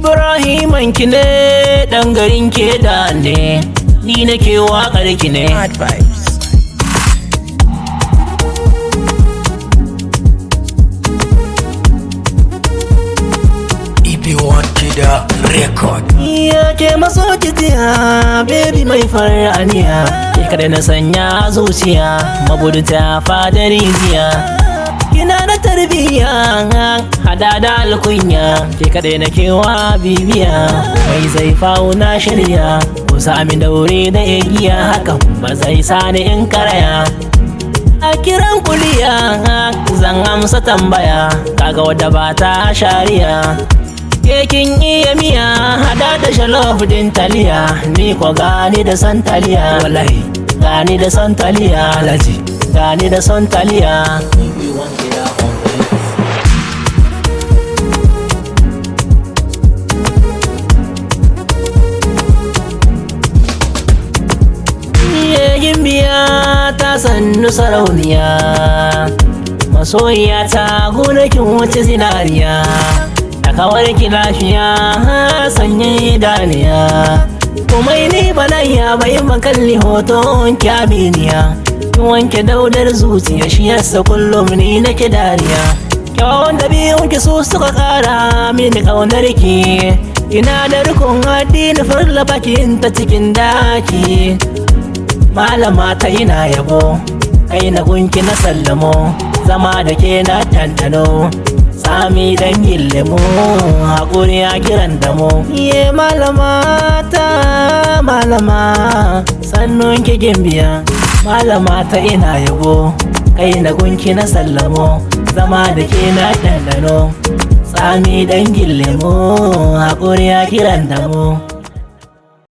Ibrahiman ki ne dan garin ke da ne, ni nake waƙar ki ne. Bad vibes. EB1 Kida Record. Iya ke maso kitiya, baby mai fara'aniya, ke kada na sanya zuciya, mabuduta fadar rijiya. Kina da tarbiyya, hada da alkunya, ke kada na kewa bibiya, mai zai fauna shirya, kusa min daure da igiya, hakan ba zai sani in karaya. A kiran kuliya, zan amsa tambaya, kaga wadda ba ta shariya. Kekin iya miya, hada da shalof din taliya, ni ko gani da son taliya. Wallahi gani da son taliya, alaji gani da son taliya. Yin biya ta sannu sarauniya, masoyiya ta gonakin wace zinariya, ta kawar ki lafiya sanyin idaniya. Komai ni banayya bai makalli hoton kyaminiya, in wanke daudar zuciya shi yasa kullum ni nake dariya. Kyawun da biyun ki su suka kara mini kaunar ki, ina da rukun addini farla bakin ta cikin daki. Malama ta ina yabo, kai na gunki na sallamo, zama da ke na tantano, sami dangin lemo, haƙuri a kiran damo. Iye malama ta malama, sannun ki gimbiya, malama ta ina yabo, kai na gunki na sallamo, zama da ke na tantano, sami dangin lemo, haƙuri a kiran damo.